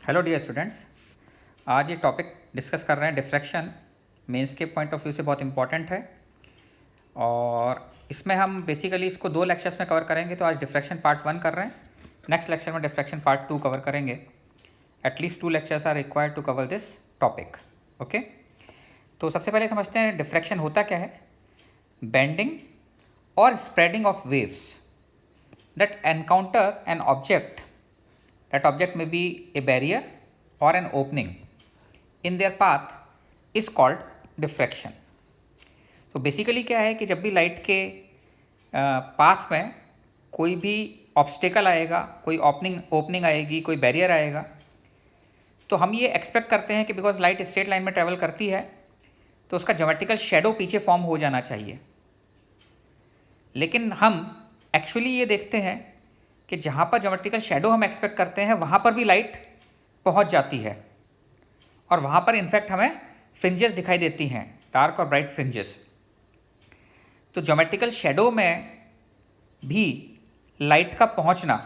Hello dear students, आज ये topic discuss कर रहे हैं डिफ्रैक्शन। मेंस के पॉइंट ऑफ व्यू से बहुत इंपॉर्टेंट है और इसमें हम बेसिकली इसको 2 लेक्चर्स में कवर करेंगे। तो आज डिफ्रैक्शन पार्ट 1 कर रहे हैं, नेक्स्ट लेक्चर में डिफ्रैक्शन पार्ट 2 कवर करेंगे। At least 2 lectures are required to cover this topic. Okay, तो सबसे पहले समझते हैं डिफ्रैक्शन होता क्या है। बेंडिंग और spreading of waves that encounter an object, that object may be a barrier or an opening in their path is called diffraction. तो बेसिकली क्या है कि जब भी लाइट के पाथ में कोई भी ऑब्स्टेकल आएगा, कोई ओपनिंग आएगी, कोई बैरियर आएगा, तो हम ये एक्सपेक्ट करते हैं कि बिकॉज लाइट स्ट्रेट लाइन में ट्रेवल करती है तो उसका ज्योमेट्रिकल शेडो पीछे फॉर्म हो जाना चाहिए। लेकिन हम एक्चुअली ये देखते हैं कि जहाँ पर ज्योमेट्रिकल शेडो हम एक्सपेक्ट करते हैं वहाँ पर भी लाइट पहुँच जाती है और वहाँ पर इनफैक्ट हमें फ्रिंजेस दिखाई देती हैं, डार्क और ब्राइट फ्रिंजेस। तो ज्योमेट्रिकल शेडो में भी लाइट का पहुँचना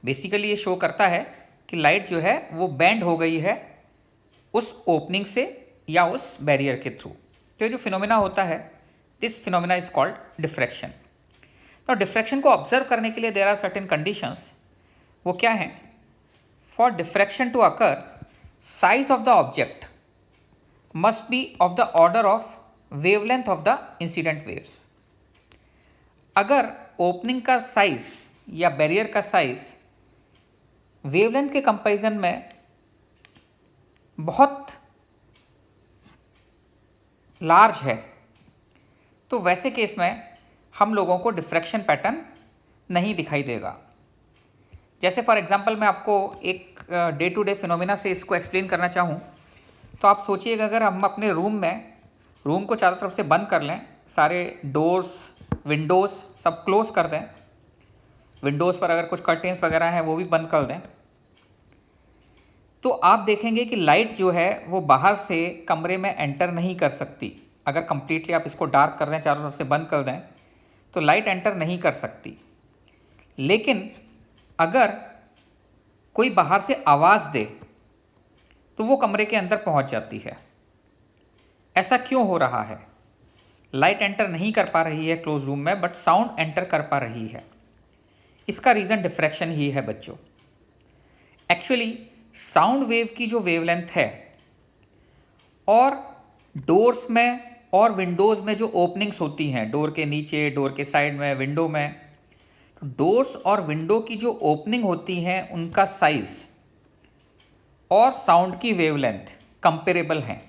बेसिकली ये शो करता है कि लाइट जो है वो बेंड हो गई है उस ओपनिंग से या उस बैरियर के थ्रू। तो ये जो फिनोमिना होता है, this phenomena is called diffraction. तो डिफ्रैक्शन को ऑब्जर्व करने के लिए देयर आर सर्टेन कंडीशंस। वो क्या हैं? For diffraction to occur, size of the object must be of the order of wavelength of the incident waves. अगर ओपनिंग का साइज या बैरियर का साइज वेवलेंथ के कंपैरिजन में बहुत लार्ज है तो वैसे केस में हम लोगों को डिफ्रैक्शन पैटर्न नहीं दिखाई देगा। जैसे फॉर एग्जांपल मैं आपको एक डे टू डे फिनोमिना से इसको एक्सप्लेन करना चाहूँ तो आप सोचिएगा अगर हम अपने रूम को चारों तरफ से बंद कर लें, सारे डोर्स विंडोज़ सब क्लोज कर दें, विंडोज़ पर अगर कुछ कर्टेंस वगैरह हैं वो भी बंद कर दें, तो आप देखेंगे कि लाइट जो है वो बाहर से कमरे में एंटर नहीं कर सकती। अगर कंप्लीटली आप इसको डार्क कर दें, चारों तरफ से बंद कर दें, तो लाइट एंटर नहीं कर सकती। लेकिन अगर कोई बाहर से आवाज़ दे तो वो कमरे के अंदर पहुंच जाती है। ऐसा क्यों हो रहा है? लाइट एंटर नहीं कर पा रही है क्लोज रूम में, बट साउंड एंटर कर पा रही है। इसका रीज़न डिफ्रैक्शन ही है बच्चों। एक्चुअली साउंड वेव की जो वेवलेंथ है और डोर्स में और विंडोज़ में जो ओपनिंग्स होती हैं, डोर के नीचे, डोर के साइड में, विंडो में, तो डोर्स और विंडो की जो ओपनिंग होती हैं उनका साइज और साउंड की वेवलेंथ कंपेरेबल हैं।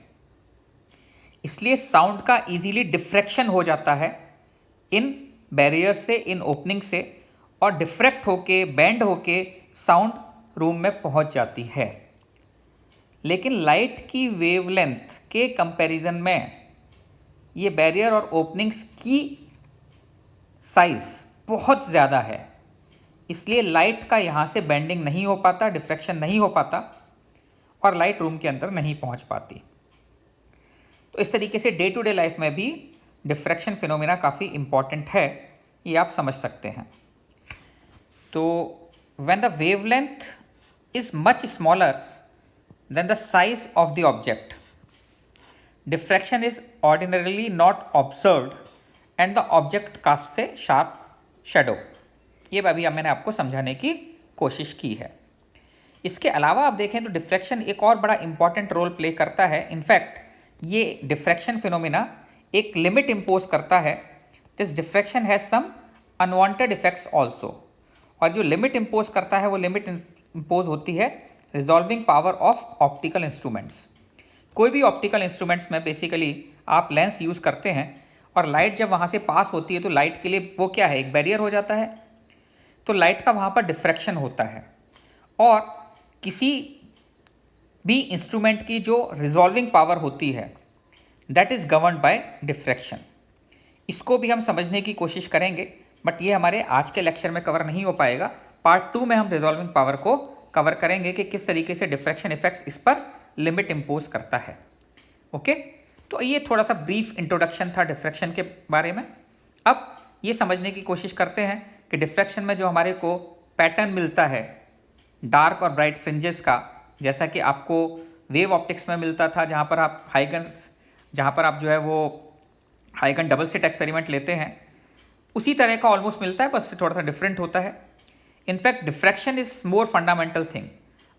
इसलिए साउंड का इजीली डिफ्रैक्शन हो जाता है इन बैरियर से, इन ओपनिंग से, और डिफ्रैक्ट होके, बेंड होके साउंड रूम में पहुंच जाती है। लेकिन लाइट की वेवलेंथ के कंपैरिजन में ये बैरियर और ओपनिंग्स की साइज बहुत ज़्यादा है, इसलिए लाइट का यहाँ से बेंडिंग नहीं हो पाता, डिफ्रैक्शन नहीं हो पाता और लाइट रूम के अंदर नहीं पहुँच पाती। तो इस तरीके से डे टू डे लाइफ में भी डिफ्रैक्शन फिनोमिना काफ़ी इम्पॉर्टेंट है, ये आप समझ सकते हैं। तो when the wavelength is much smaller than the size of the object, diffraction is ordinarily not observed and the object casts a sharp shadow। ये अभी मैंने आपको समझाने की कोशिश की है। इसके अलावा आप देखें तो डिफ्रैक्शन एक और बड़ा इंपॉर्टेंट रोल प्ले करता है। इनफैक्ट ये डिफ्रैक्शन फिनोमिना एक लिमिट इम्पोज करता है। This diffraction has some unwanted effects also, और जो लिमिट इम्पोज करता है वो लिमिट इम्पोज होती है resolving power of optical instruments. कोई भी ऑप्टिकल इंस्ट्रूमेंट्स में बेसिकली आप लेंस यूज़ करते हैं और लाइट जब वहाँ से पास होती है तो लाइट के लिए वो क्या है, एक बैरियर हो जाता है। तो लाइट का वहाँ पर डिफ्रैक्शन होता है और किसी भी इंस्ट्रूमेंट की जो रिजॉल्विंग पावर होती है that is governed bye diffraction. इसको भी हम समझने की कोशिश करेंगे, बट ये हमारे आज के लेक्चर में कवर नहीं हो पाएगा। पार्ट 2 में हम रिजॉल्विंग पावर को कवर करेंगे कि किस तरीके से डिफ्रैक्शन इफेक्ट्स इस पर लिमिट इम्पोज करता है। ओके, तो ये थोड़ा सा ब्रीफ इंट्रोडक्शन था डिफ्रैक्शन के बारे में। अब ये समझने की कोशिश करते हैं कि डिफ्रैक्शन में जो हमारे को पैटर्न मिलता है डार्क और ब्राइट फ्रिंजेस का, जैसा कि आपको वेव ऑप्टिक्स में मिलता था, जहाँ पर आप जो है वो हाइगन डबल स्लिट एक्सपेरिमेंट लेते हैं, उसी तरह का ऑलमोस्ट मिलता है, बस थोड़ा सा डिफरेंट होता है। In fact diffraction is more fundamental thing.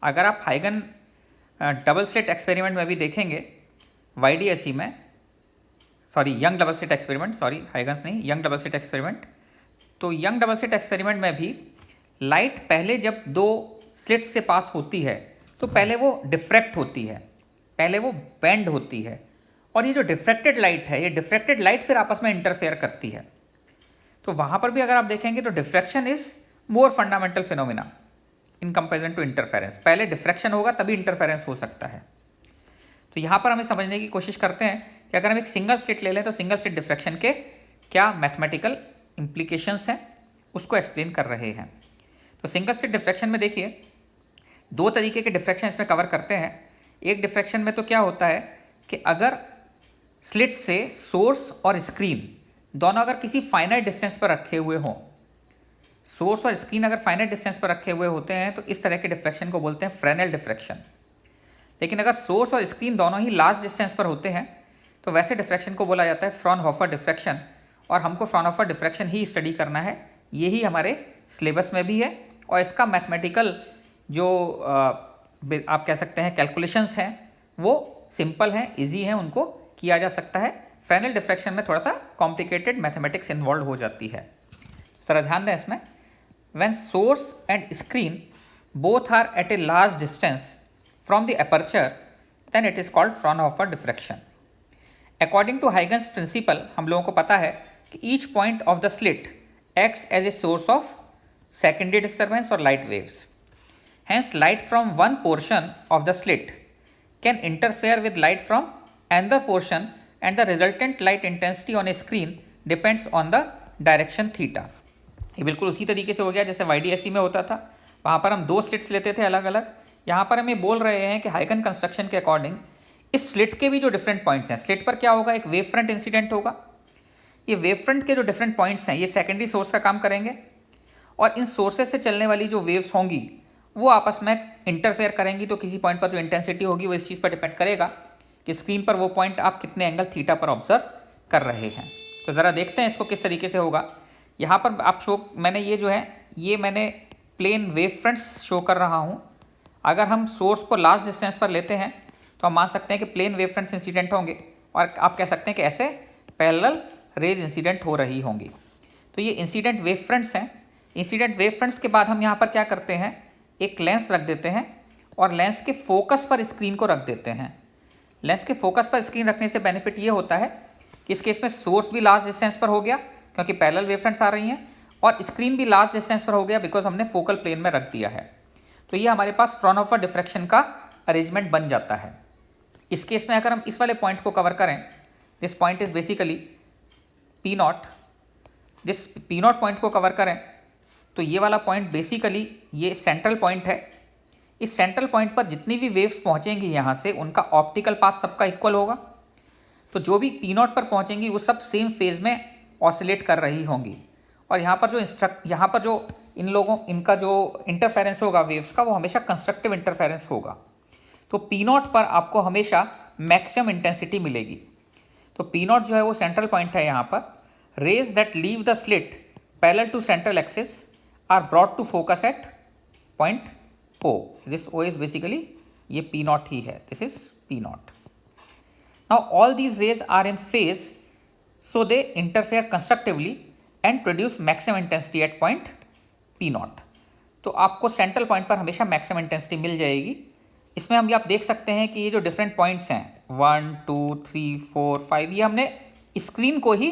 अगर आप हाइगन डबल स्लिट एक्सपेरिमेंट में भी देखेंगे, YDSE में, young double slit experiment, Huygens नहीं, यंग डबल स्लिट एक्सपेरिमेंट। तो यंग डबल स्लिट एक्सपेरिमेंट में भी लाइट पहले जब दो स्लिट से पास होती है तो पहले वो डिफ्रैक्ट होती है, पहले वो बेंड होती है, और ये जो डिफ्रैक्टेड लाइट है, ये डिफ्रैक्टेड लाइट फिर आपस में इंटरफेयर करती है। तो वहाँ पर भी अगर आप देखेंगे तो diffraction is more fundamental phenomena in comparison to interference. पहले डिफ्रैक्शन होगा तभी इंटरफेरेंस हो सकता है। तो यहाँ पर हमें समझने की कोशिश करते हैं कि अगर हम एक सिंगल स्लिट ले लें तो सिंगल स्लिट डिफ्रैक्शन के क्या मैथमेटिकल इम्प्लीकेशंस हैं, उसको एक्सप्लेन कर रहे हैं। तो सिंगल स्लिट डिफ्रैक्शन में देखिए दो तरीके के डिफ्रैक्शन इसमें कवर करते हैं। एक डिफ्रैक्शन में तो क्या होता है कि अगर स्लिट से सोर्स और स्क्रीन दोनों अगर किसी फाइनाइट डिस्टेंस पर रखे हुए हों, सोर्स और स्क्रीन अगर फाइनाइट डिस्टेंस पर रखे हुए होते हैं तो इस तरह के डिफ्रैक्शन को बोलते हैं फ्रेनेल डिफ्रैक्शन। लेकिन अगर सोर्स और स्क्रीन दोनों ही लार्ज डिस्टेंस पर होते हैं तो वैसे डिफ्रैक्शन को बोला जाता है फ्रॉनहोफर डिफ्रैक्शन, और हमको फ्रॉनहोफर डिफ्रैक्शन ही स्टडी करना है। यही हमारे सिलेबस में भी है, और इसका मैथमेटिकल जो आप कह सकते हैं कैलकुलेशंस हैं वो सिंपल हैं, इजी हैं, उनको किया जा सकता है। फ्रेनेल डिफ्रैक्शन में थोड़ा सा कॉम्प्लिकेटेड मैथमेटिक्स इन्वॉल्व हो जाती है। जरा ध्यान दें इसमें, when source and screen both are at a large distance from the aperture, then it is called Fraunhofer diffraction. According to Huygens principle, हम लोगों को पता है कि each point of the slit acts as a source of secondary disturbance or light waves. Hence, light from one portion of the slit can interfere with light from another portion, and the resultant light intensity on a screen depends on the direction theta. ये बिल्कुल उसी तरीके से हो गया जैसे YDSE में होता था, वहाँ पर हम दो स्लिट्स लेते थे अलग अलग। यहाँ पर हमें बोल रहे हैं कि हाइगन कंस्ट्रक्शन के अकॉर्डिंग इस स्लिट के भी जो डिफरेंट पॉइंट्स हैं, स्लिट पर क्या होगा, एक वेव फ्रंट इंसिडेंट होगा। ये वेव फ्रंट के जो डिफरेंट पॉइंट्स हैं ये सेकेंडरी सोर्स का काम करेंगे, और इन सोर्सेज से चलने वाली जो वेव्स होंगी वो आपस में इंटरफेयर करेंगी। तो किसी पॉइंट पर जो इंटेंसिटी होगी वो इस चीज़ पर डिपेंड करेगा कि स्क्रीन पर वो पॉइंट आप कितने एंगल थीटा पर ऑब्जर्व कर रहे हैं। तो ज़रा देखते हैं इसको किस तरीके से होगा। यहाँ पर आप मैंने ये जो है ये मैंने प्लेन वेव फ्रंट्स शो कर रहा हूँ। अगर हम सोर्स को लार्ज डिस्टेंस पर लेते हैं तो हम मान सकते हैं कि प्लेन वेव फ्रंट्स इंसिडेंट होंगे, और आप कह सकते हैं कि ऐसे पैरेलल रेज इंसिडेंट हो रही होंगी। तो ये इंसिडेंट वेव फ्रंट्स हैं। इंसिडेंट वेव फ्रंट्स के बाद हम यहाँ पर क्या करते हैं, एक लेंस रख देते हैं और लेंस के फोकस पर स्क्रीन को रख देते हैं। लेंस के फोकस पर स्क्रीन रखने से बेनिफिट ये होता है कि इस केस में सोर्स भी लार्ज डिस्टेंस पर हो गया क्योंकि पैरेलल वेव फ्रंट्स आ रही हैं, और स्क्रीन भी लार्ज डिस्टेंस पर हो गया बिकॉज हमने फोकल प्लेन में रख दिया है। तो ये हमारे पास फ्रॉनहोफर डिफ्रैक्शन का अरेंजमेंट बन जाता है। इस केस में अगर हम इस वाले पॉइंट को कवर करें, this point is basically P0, जिस P0 पॉइंट को कवर करें तो ये वाला पॉइंट बेसिकली ये सेंट्रल पॉइंट है। इस सेंट्रल पॉइंट पर जितनी भी वेव्स पहुंचेंगी यहाँ से उनका ऑप्टिकल पाथ सबका इक्वल होगा। तो जो भी P0 पर पहुंचेंगी वो सब सेम फेज में ऑसिलेट कर रही होंगी, और यहाँ पर जो इनका जो इंटरफेरेंस होगा वेव्स का वो हमेशा कंस्ट्रक्टिव इंटरफेरेंस होगा। तो P0 पर आपको हमेशा मैक्सिमम इंटेंसिटी मिलेगी। तो P0 जो है वो सेंट्रल पॉइंट है। यहाँ पर rays that leave the slit parallel to central axis are brought to focus at point O. This O is basically ये P0 ही है, this is P0. Now all these rays are in phase, so they interfere constructively and produce maximum intensity at point P0. तो आपको central point पर हमेशा maximum intensity मिल जाएगी। इसमें हम ये आप देख सकते हैं कि ये जो डिफरेंट पॉइंट्स हैं 1 2 3 4 5, ये हमने स्क्रीन को ही,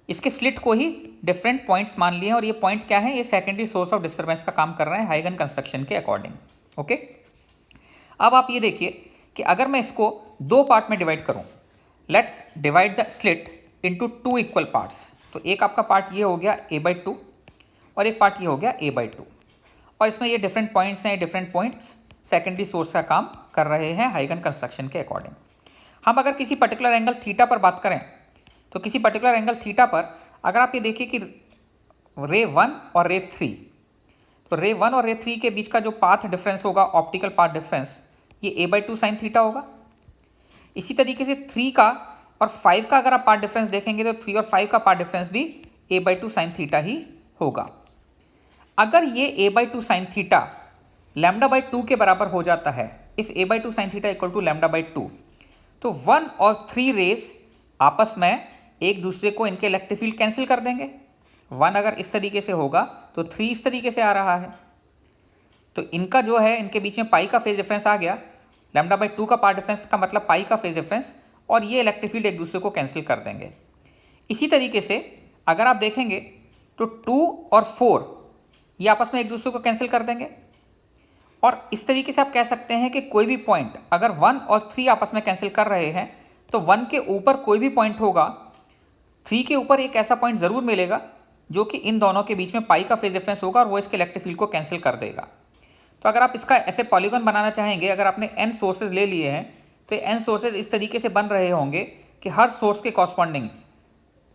इसके स्लिट को ही डिफरेंट पॉइंट्स मान लिए हैं, और ये पॉइंट्स क्या हैं, ये सेकेंडरी सोर्स ऑफ डिस्टर्बेंस का काम कर रहे हैं हाइगन कंस्ट्रक्शन के अकॉर्डिंग। ओके, अब आप ये देखिए कि अगर मैं इसको दो पार्ट में डिवाइड करूँ, let's divide the slit into 2 equal parts. तो एक आपका पार्ट ये हो गया A/2 और एक पार्ट ये हो गया A/2, और इसमें ये डिफरेंट पॉइंट्स हैं, डिफरेंट पॉइंट्स सेकेंडरी सोर्स का काम कर रहे हैं हाइगन कंस्ट्रक्शन के अकॉर्डिंग। हम अगर किसी पर्टिकुलर एंगल थीटा पर बात करें तो किसी पर्टिकुलर एंगल थीटा पर अगर आप ये देखिए कि रे 1 और रे 3, तो रे 1 और रे 3 के बीच का जो पाथ डिफरेंस होगा, ऑप्टिकल पाथ डिफरेंस, ये a/2 साइन थीटा होगा। इसी तरीके से 3 का और 5 का अगर आप पार्ट डिफरेंस देखेंगे तो 3 और 5 का पार्ट डिफरेंस भी a/2 साइन थीटा ही होगा। अगर ये a/2 साइन थीटा λ/2 के बराबर हो जाता है, if a/2 sine theta equal to λ/2, तो 1 और 3 रेस आपस में एक दूसरे को इनके इलेक्ट्रिक फील्ड कैंसिल कर देंगे। 1 अगर इस तरीके से होगा तो 3 इस तरीके से आ रहा है, तो इनका जो है इनके बीच में पाई का फेज डिफरेंस आ गया। λ/2 का पार्ट डिफरेंस का मतलब पाई का फेज डिफरेंस, और ये इलेक्ट्रिक फील्ड एक दूसरे को कैंसिल कर देंगे। इसी तरीके से अगर आप देखेंगे तो 2 और 4 ये आपस में एक दूसरे को कैंसिल कर देंगे। और इस तरीके से आप कह सकते हैं कि कोई भी पॉइंट अगर 1 और 3 आपस में कैंसिल कर रहे हैं तो 1 के ऊपर कोई भी पॉइंट होगा, 3 के ऊपर एक ऐसा पॉइंट ज़रूर मिलेगा जो कि इन दोनों के बीच में पाई का फेज डिफरेंस होगा और वो इसके इलेक्ट्रिक फील्ड को कैंसिल कर देगा। तो अगर आप इसका ऐसे पॉलीगॉन बनाना चाहेंगे, अगर आपने n सोर्सेज ले लिए हैं तो n सोर्सेज इस तरीके से बन रहे होंगे कि हर सोर्स के कॉरस्पॉन्डिंग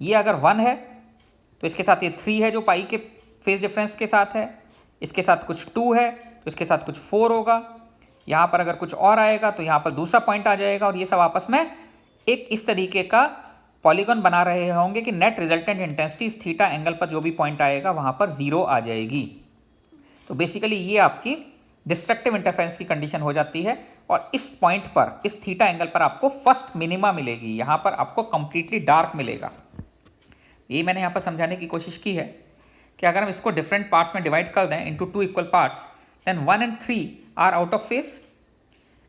ये अगर 1 है तो इसके साथ ये 3 है जो पाई के फेज डिफरेंस के साथ है, इसके साथ कुछ 2 है तो इसके साथ कुछ 4 होगा, यहाँ पर अगर कुछ और आएगा तो यहाँ पर दूसरा पॉइंट आ जाएगा, और ये सब आपस में एक इस तरीके का पॉलीगॉन बना रहे होंगे कि नेट रिजल्टेंट इंटेंसिटी इस थीटा एंगल पर जो भी पॉइंट आएगा वहाँ पर 0 आ जाएगी। तो बेसिकली ये आपकी डिस्ट्रक्टिव इंटरफेरेंस की कंडीशन हो जाती है, और इस पॉइंट पर इस थीटा एंगल पर आपको फर्स्ट मिनिमा मिलेगी, यहाँ पर आपको कंप्लीटली डार्क मिलेगा। ये मैंने यहाँ पर समझाने की कोशिश की है कि अगर हम इसको डिफरेंट पार्ट्स में डिवाइड कर दें into 2 equal parts, then 1 and 3 are out of phase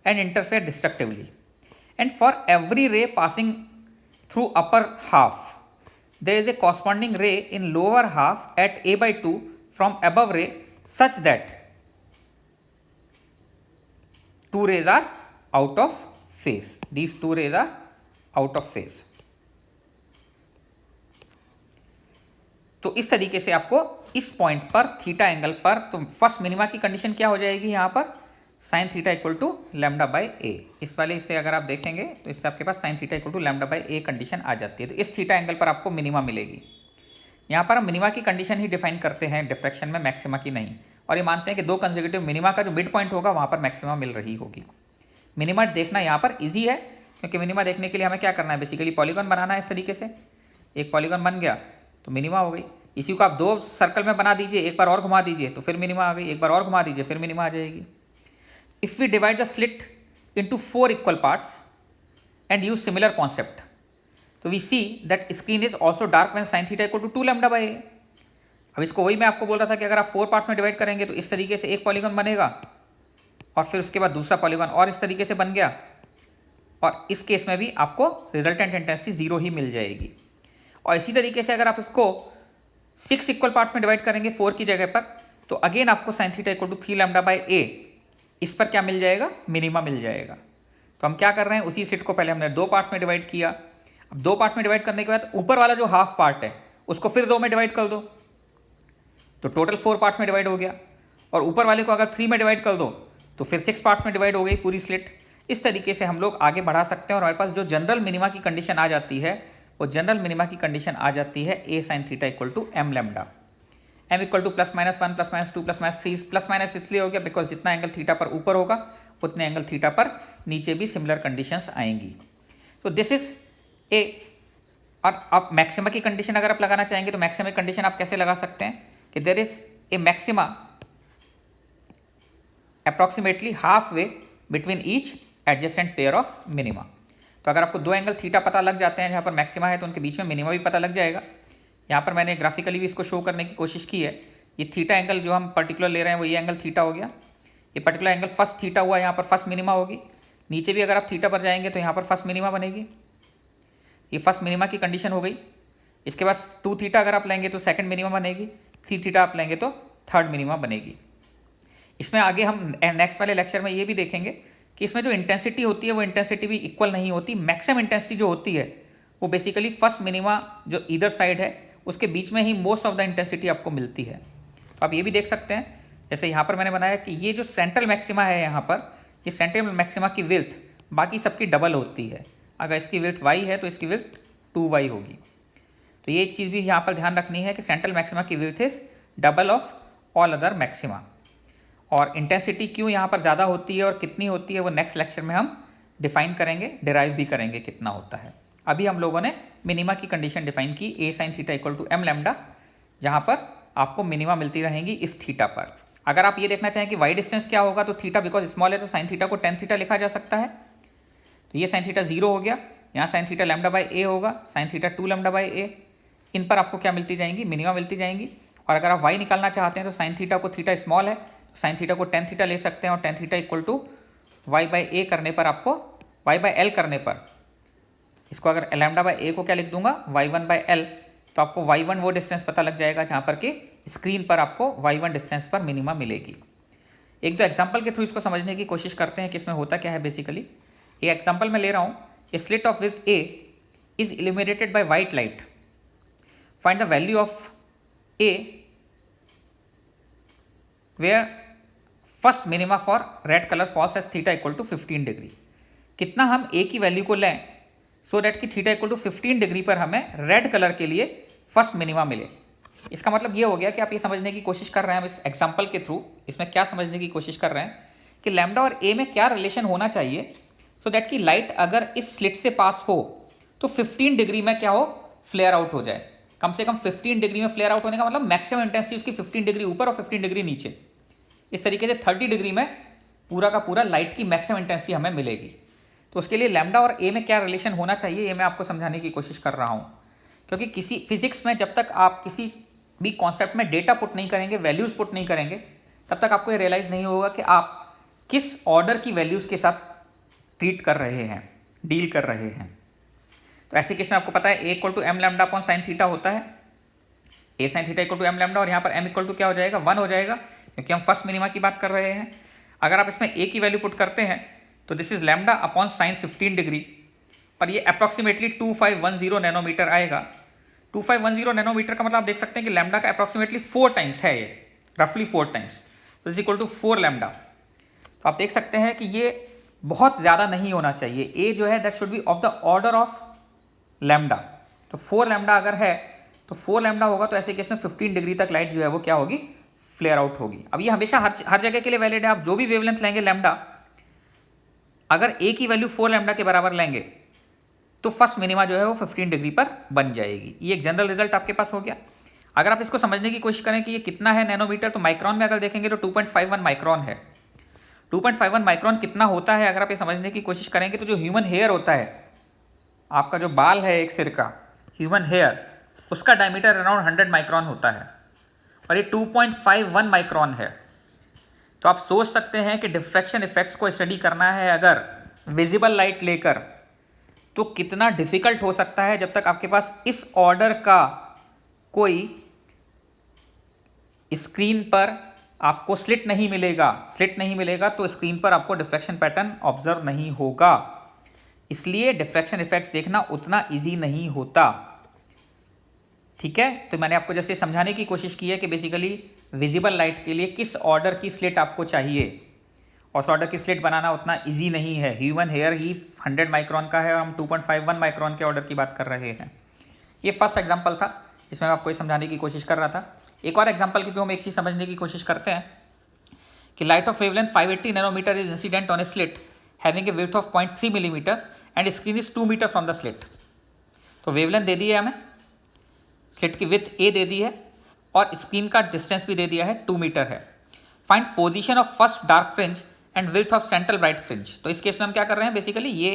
and interfere destructively, and for every ray passing through upper half there is a corresponding ray in lower half at a/2 from above ray such that 2 rays are out of phase. These 2 rays are out of phase. तो इस तरीके से आपको इस point पर theta angle पर तो first minima की कंडीशन क्या हो जाएगी, यहाँ पर sign theta equal to λ/a। इस वाले से अगर आप देखेंगे तो इससे आपके पास sine theta equal to λ/a condition आ जाती है। तो इस थीटा एंगल पर आपको मिनिमा मिलेगी। यहाँ पर हम मिनिमा की कंडीशन ही डिफाइन करते हैं डिफ्रैक्शन में, मैक्सिमा की नहीं, और ये मानते हैं कि 2 कंसेक्यूटिव मिनिमा का जो मिड पॉइंट होगा वहाँ पर मैक्सिमा मिल रही होगी। मिनिमा देखना यहाँ पर ईजी है, क्योंकि मिनिमा देखने के लिए हमें क्या करना है, बेसिकली पॉलीगॉन बनाना है। इस तरीके से एक पॉलीगॉन बन गया तो मिनिमा हो गई। इसी को आप 2 सर्कल में बना दीजिए, एक बार और घुमा दीजिए तो फिर मिनिमा आ गई, एक बार और घुमा दीजिए फिर मिनिमा आ जाएगी। If we divide the slit into 4 equal parts and use similar concept, तो we see that screen is also dark when sine theta equal to 2 λ/a। अब इसको वही मैं आपको बोल रहा था कि अगर आप 4 पार्ट्स में डिवाइड करेंगे तो इस तरीके से एक पॉलीगॉन बनेगा, और फिर उसके बाद दूसरा पॉलीगॉन और इस तरीके से बन गया, और इस केस में भी आपको रिजल्टेंट इंटेंसिटी 0 ही मिल जाएगी। और इसी तरीके से अगर आप इसको 6 इक्वल पार्ट्स में डिवाइड करेंगे 4 की जगह पर, तो अगेन आपको sign theta equal to 3 λ/a, इस पर क्या मिल जाएगा, मिनिमा मिल जाएगा। तो हम क्या कर रहे हैं, उसी सेट को पहले हमने 2 पार्ट्स में डिवाइड किया। अब 2 पार्ट्स में डिवाइड करने के बाद ऊपर वाला जो हाफ पार्ट है उसको फिर 2 में डिवाइड कर दो, तो टोटल 4 पार्ट्स में डिवाइड हो गया। और ऊपर वाले को अगर 3 में डिवाइड कर दो तो फिर 6 पार्ट्स में डिवाइड हो गई पूरी स्लिट। इस तरीके से हम लोग आगे बढ़ा सकते हैं, और हमारे पास जो जनरल मिनिमा की कंडीशन आ जाती है वो जनरल मिनिमा की कंडीशन आ जाती है a sin theta equal to m lambda. m equal to +-1 +-2 +-3 +- इसलिए हो गया बिकॉज जितना एंगल थीटा पर ऊपर होगा उतने एंगल थीटा पर नीचे भी सिमिलर कंडीशंस आएंगी। तो दिस इज ए। और आप मैक्सिमा की कंडीशन अगर आप लगाना चाहेंगे तो मैक्सिमा की कंडीशन आप कैसे लगा सकते हैं कि there is a maxima approximately half way between each adjacent pair of minima. तो अगर आपको 2 एंगल थीटा पता लग जाते हैं जहाँ पर मैक्सिमा है तो उनके बीच में मिनिमा भी पता लग जाएगा। यहाँ पर मैंने ग्राफिकली भी इसको शो करने की कोशिश की है। ये थीटा एंगल जो हम पर्टिकुलर ले रहे हैं वो ये एंगल थीटा हो गया, ये पर्टिकुलर एंगल फर्स्ट थीटा हुआ, यहाँ पर फर्स्ट मिनिमा होगी। नीचे भी अगर आप थीटा पर जाएंगे तो यहाँ पर फर्स्ट मिनिमा बनेगी, ये फर्स्ट मिनिमा की कंडीशन हो गई। इसके बाद 2 थीटा अगर आप लेंगे तो सेकंड मिनिमा बनेगी, 3 थीटा आप लेंगे तो थर्ड मिनिमा बनेगी। इसमें आगे हम नेक्स्ट वाले लेक्चर में ये भी देखेंगे कि इसमें जो इंटेंसिटी होती है वो इंटेंसिटी भी इक्वल नहीं होती। मैक्सिमम इंटेंसिटी जो होती है वो बेसिकली फर्स्ट मिनिमा जो इधर साइड है उसके बीच में ही मोस्ट ऑफ द इंटेंसिटी आपको मिलती है। तो आप ये भी देख सकते हैं, जैसे यहाँ पर मैंने बनाया कि ये जो सेंट्रल मैक्सिमा है यहाँ पर, ये सेंट्रल मैक्सिमा की विड्थ बाकी सबकी डबल होती है। अगर इसकी विड्थ y है तो इसकी विड्थ 2y होगी। तो ये एक चीज़ भी यहाँ पर ध्यान रखनी है कि सेंट्रल मैक्सिमा की width is double of all other maxima. और इंटेंसिटी क्यों यहाँ पर ज़्यादा होती है और कितनी होती है वो नेक्स्ट लेक्चर में हम डिफाइन करेंगे, डिराइव भी करेंगे कितना होता है। अभी हम लोगों ने मिनिमा की कंडीशन डिफाइन की A sine theta equal to M lambda, जहाँ पर आपको मिनिमा मिलती रहेंगी इस थीटा पर। अगर आप ये देखना चाहें कि वाई डिस्टेंस क्या होगा तो थीटा बिकॉज स्मॉल है तो साइन थीटा को टेन थीटा लिखा जा सकता है। तो ये साइन थीटा 0 हो गया, यहाँ साइन थीटा लैम्डा बाई ए होगा, साइन थीटा 2 लैम्डा बाई ए। इन पर आपको क्या मिलती जाएंगी, मिनिमा मिलती जाएंगी। और अगर आप वाई निकालना चाहते हैं तो साइन थीटा को, थीटा स्मॉल है तो साइन थीटा को टेन थीटा ले सकते हैं और tan theta equal to Y by A करने पर आपको, वाई बाई एल करने पर, इसको अगर लैम्डा बाई ए को क्या लिख दूंगा, वाई वन बाई एल, तो आपको वाई वन वो डिस्टेंस पता लग जाएगा जहाँ पर कि स्क्रीन पर आपको वाई वन डिस्टेंस पर मिनिमा मिलेगी। एक दो एग्जाम्पल के थ्रू इसको समझने की कोशिश करते हैं कि इसमें होता क्या है। बेसिकली ये एग्जाम्पल मैं ले रहा हूँ, a slit of width A is illuminated by white light, find the value of A where first minima for red colour falls as theta equal to 15 degree. कितना हम ए की वैल्यू को लें सो दैट कि theta equal to 15 degree पर हमें red colour के लिए फर्स्ट मिनिमा मिले। इसका मतलब ये हो गया कि आप ये समझने की कोशिश कर रहे हैं हम इस एग्जाम्पल के थ्रू, इसमें क्या समझने की कोशिश कर रहे हैं कि लैम्डा और ए में क्या रिलेशन होना चाहिए सो दैट कि लाइट अगर इस स्लिट से पास हो तो 15 डिग्री में क्या हो, फ्लेयर आउट हो जाए। कम से कम 15 डिग्री में फ्लेयर आउट होने का मतलब मैक्सिमम इंटेंसिटी उसकी 15 डिग्री ऊपर और 15 डिग्री नीचे। इस तरीके से 30 डिग्री में पूरा का पूरा लाइट की मैक्सिमम इंटेंसिटी हमें मिलेगी। तो उसके लिए लैम्डा और ए में क्या रिलेशन होना चाहिए ये मैं आपको समझाने की कोशिश कर रहा हूँ, क्योंकि किसी फिजिक्स में जब तक आप किसी भी कॉन्सेप्ट में डेटा पुट नहीं करेंगे, वैल्यूज पुट नहीं करेंगे, तब तक आपको ये रियलाइज नहीं होगा कि आप किस ऑर्डर की वैल्यूज के साथ ट्रीट कर रहे हैं, डील कर रहे हैं। तो ऐसे केस में आपको पता है A equal to M lambda upon sine theta होता है, A sine theta equal to M lambda, और यहाँ पर एम इक्वल टू क्या हो जाएगा, 1 हो जाएगा, क्योंकि हम फर्स्ट मिनिमा की बात कर रहे हैं। अगर आप इसमें ए की वैल्यू पुट करते हैं तो this is lambda upon sign 15 degree, और ये अप्रॉक्सीमेटली 2510 नैनोमीटर आएगा। 2510 नैनोमीटर का मतलब आप देख सकते हैं कि लैम्डा का अप्रॉक्सीमेटली 4 टाइम्स है, ये रफली 4 टाइम्स, तो इज इक्वल टू 4 लैम्डा। तो आप देख सकते हैं कि ये बहुत ज़्यादा नहीं होना चाहिए, ए जो है that should be of the order of lambda. तो 4 लैम्डा अगर है तो 4 लैम्डा होगा, तो ऐसे केस में 15 डिग्री तक लाइट जो है वो क्या होगी, फ्लेयर आउट होगी। अब ये हमेशा हर जगह के लिए वैलिड है। आप जो भी वेवलेंथ लेंगे लैम्डा, अगर ए की वैल्यू 4 लैम्डा के बराबर लेंगे तो फर्स्ट मिनिमा जो है वो 15 डिग्री पर बन जाएगी। ये एक जनरल रिजल्ट आपके पास हो गया। अगर आप इसको समझने की कोशिश करें कि ये कितना है नैनोमीटर, तो माइक्रोन में अगर देखेंगे तो 2.51 माइक्रोन है। 2.51 माइक्रोन कितना होता है अगर आप ये समझने की कोशिश करेंगे तो जो ह्यूमन हेयर होता है, आपका जो बाल है एक सिर का, ह्यूमन हेयर, उसका डायमीटर अराउंड 100 माइक्रोन होता है और ये 2.51 माइक्रोन है। तो आप सोच सकते हैं कि डिफ्रैक्शन इफेक्ट्स को स्टडी करना है अगर विजिबल लाइट लेकर, तो कितना डिफिकल्ट हो सकता है जब तक आपके पास इस ऑर्डर का कोई स्क्रीन पर आपको स्लिट नहीं मिलेगा। स्लिट नहीं मिलेगा तो स्क्रीन पर आपको डिफ्रैक्शन पैटर्न ऑब्जर्व नहीं होगा। इसलिए डिफ्रैक्शन इफेक्ट्स देखना उतना इजी नहीं होता। ठीक है, तो मैंने आपको जैसे समझाने की कोशिश की है कि बेसिकली विजिबल लाइट के लिए किस ऑर्डर की स्लिट आपको चाहिए, और उस ऑर्डर की स्लिट बनाना उतना इजी नहीं है। ह्यूमन हेयर ही 100 माइक्रोन का है और हम 2.51 माइक्रोन के ऑर्डर की बात कर रहे हैं। ये फर्स्ट एग्जांपल था जिसमें मैं आपको ये समझाने की कोशिश कर रहा था। एक और एग्जांपल की तो हम एक चीज़ समझने की कोशिश करते हैं कि light of wavelength 580 nanometre is incident on a slit having a width of 0.3 millimetre and screen is 2 metre from the slit. तो वेवलेंथ दे दी है हमें, स्लिट की विड्थ ए दे दी है और स्क्रीन का डिस्टेंस भी दे दिया है, 2 मीटर है। Find position of first dark fringe and width of central bright fringe. तो इस केस में हम क्या कर रहे हैं, बेसिकली ये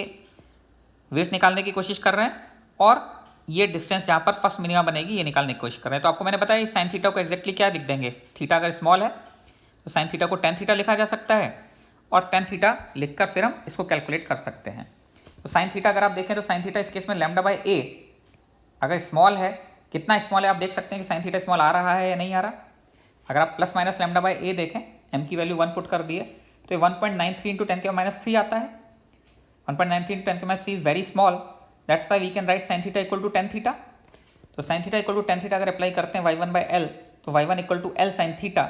विड्थ निकालने की कोशिश कर रहे हैं और ये डिस्टेंस जहाँ पर फर्स्ट मिनिमा बनेगी ये निकालने की कोशिश कर रहे हैं। तो आपको मैंने बताया साइन थीटा को एक्जैक्टली क्या लिख देंगे, थीटा अगर स्मॉल है तो साइन थीटा को टेन थीटा लिखा जा सकता है और टेन थीटा लिखकर फिर हम इसको कैलकुलेट कर सकते हैं। तो साइन थीटा अगर आप देखें तो साइन थीटा इस केस में लैम्डा बाई ए अगर स्मॉल है, कितना स्मॉल है आप देख सकते हैं कि साइन थीटा स्मॉल आ रहा है या नहीं आ रहा। अगर आप प्लस माइनस लैम्डा बाई ए देखें, एम की वैल्यू 1 पुट कर दी है तो ये 1.93 इंटू 10 के माइनस 3 आता है। 1.93 इंटू 10 के minus 3 is very small, that's why we can write sine theta equal to tan theta. तो sine theta equal to tan theta अगर अप्लाई करते हैं y1 बाई एल तो y1 equal to L sine theta,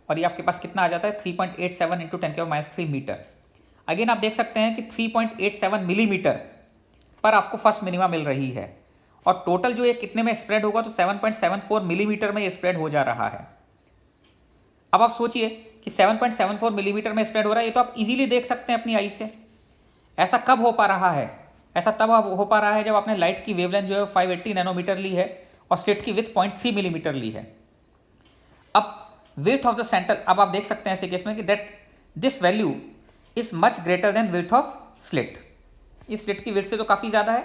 और ये आपके पास कितना आ जाता है 3.87 इंटू 10 के माइनस 3 मीटर। अगेन आप देख सकते हैं कि 3.87 मिलीमीटर पर आपको फर्स्ट मिनिमा मिल रही है और टोटल जो ये कितने में स्प्रेड होगा तो 7.74 मिलीमीटर में ये स्प्रेड हो जा रहा है। अब आप सोचिए कि 7.74 मिलीमीटर में स्प्रेड हो रहा है, ये तो आप इजीली देख सकते हैं अपनी आई से। ऐसा कब हो पा रहा है? ऐसा तब हो पा रहा है जब आपने लाइट की वेवलेंथ जो है 580 नैनोमीटर ली है और स्लिट की विड्थ 0.3 मिलीमीटर ली है। अब विड्थ ऑफ द सेंटर, अब आप देख सकते हैं ऐसे केस में कि that this value is much greater than width of slit. इस स्लिट की विड्थ से तो काफ़ी ज़्यादा है,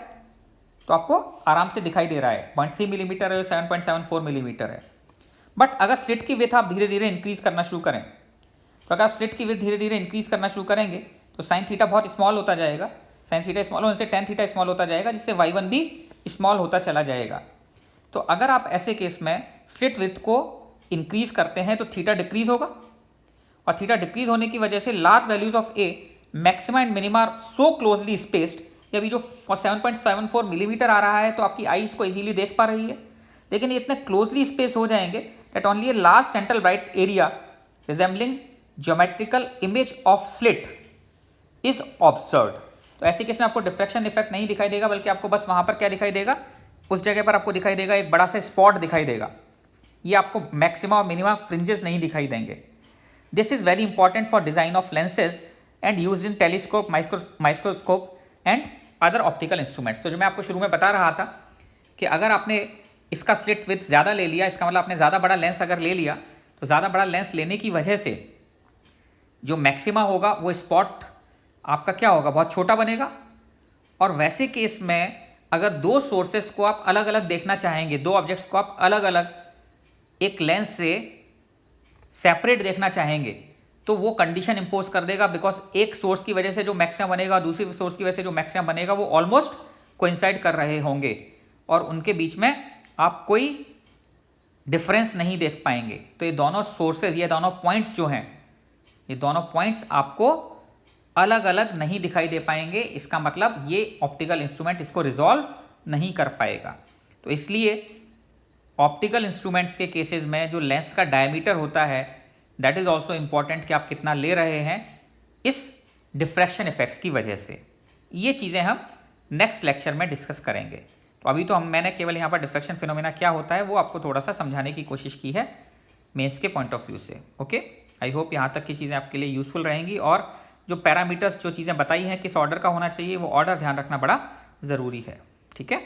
तो आपको आराम से दिखाई दे रहा है 0.3 मिलीमीटर है, 7.74 मिलीमीटर है। बट अगर स्लिट की विड्थ आप धीरे धीरे इंक्रीज करना शुरू करें, तो अगर आप स्लिट की विड्थ धीरे धीरे इंक्रीज करना शुरू करेंगे तो साइन थीटा बहुत स्मॉल होता जाएगा। साइन थीटा स्मॉल होने से टेन थीटा स्मॉल होता जाएगा, जिससे y1 भी स्मॉल होता चला जाएगा। तो अगर आप ऐसे केस में स्लिट विड्थ को इंक्रीज करते हैं तो थीटा डिक्रीज होगा, और थीटा डिक्रीज होने की वजह से large values of a maxima and minima are so closely spaced कि अभी जो 7.74 मिलीमीटर आ रहा है तो आपकी आई इसको इजीली देख पा रही है, लेकिन ये इतने क्लोजली स्पेस हो जाएंगे that only a large central bright area resembling geometrical image of slit is observed. तो ऐसे केस में आपको डिफ्रैक्शन इफेक्ट नहीं दिखाई देगा, बल्कि आपको बस वहां पर क्या दिखाई देगा, उस जगह पर आपको दिखाई देगा एक बड़ा सा स्पॉट दिखाई देगा। ये आपको मैक्सिमा और मिनिमा फ्रिंजेस नहीं दिखाई देंगे। This is very important for design of lenses and use in telescope, microscope and other optical instruments. तो जो मैं आपको शुरू में बता रहा था कि अगर आपने इसका स्लिट विड्थ ज़्यादा ले लिया, इसका मतलब आपने ज़्यादा बड़ा लेंस अगर ले लिया, तो ज़्यादा बड़ा लेंस लेने की वजह से जो मैक्सिमा होगा वो स्पॉट आपका क्या होगा, बहुत छोटा बनेगा। और वैसे केस में अगर दो सोर्सेस को आप अलग अलग देखना चाहेंगे, दो ऑब्जेक्ट्स को आप अलग अलग एक लेंस से सेपरेट देखना चाहेंगे, तो वो कंडीशन इंपोज कर देगा, बिकॉज एक सोर्स की वजह से जो मैक्सिमम बनेगा, दूसरी सोर्स की वजह से जो मैक्सिमम बनेगा, वो ऑलमोस्ट कोइंसाइड कर रहे होंगे और उनके बीच में आप कोई डिफरेंस नहीं देख पाएंगे। तो ये दोनों सोर्सेज, ये दोनों पॉइंट्स जो हैं, ये दोनों पॉइंट्स आपको अलग अलग नहीं दिखाई दे पाएंगे। इसका मतलब ये ऑप्टिकल इंस्ट्रूमेंट इसको रिजॉल्व नहीं कर पाएगा। तो इसलिए ऑप्टिकल इंस्ट्रूमेंट्स के केसेस में जो लेंस का डायमीटर होता है, दैट इज ऑल्सो इंपॉर्टेंट कि आप कितना ले रहे हैं इस डिफ्रैक्शन इफेक्ट्स की वजह से। ये चीज़ें हम नेक्स्ट लेक्चर में डिस्कस करेंगे। तो अभी तो मैंने केवल यहाँ पर डिफ्रैक्शन फिनोमेना क्या होता है वो आपको थोड़ा सा समझाने की कोशिश की है मेंस के पॉइंट ऑफ व्यू से। ओके, आई होप यहाँ तक की चीज़ें आपके लिए यूजफुल रहेंगी, और जो पैरामीटर्स, जो चीज़ें बताई हैं किस ऑर्डर का होना चाहिए, वो ऑर्डर ध्यान रखना बड़ा ज़रूरी है। ठीक है।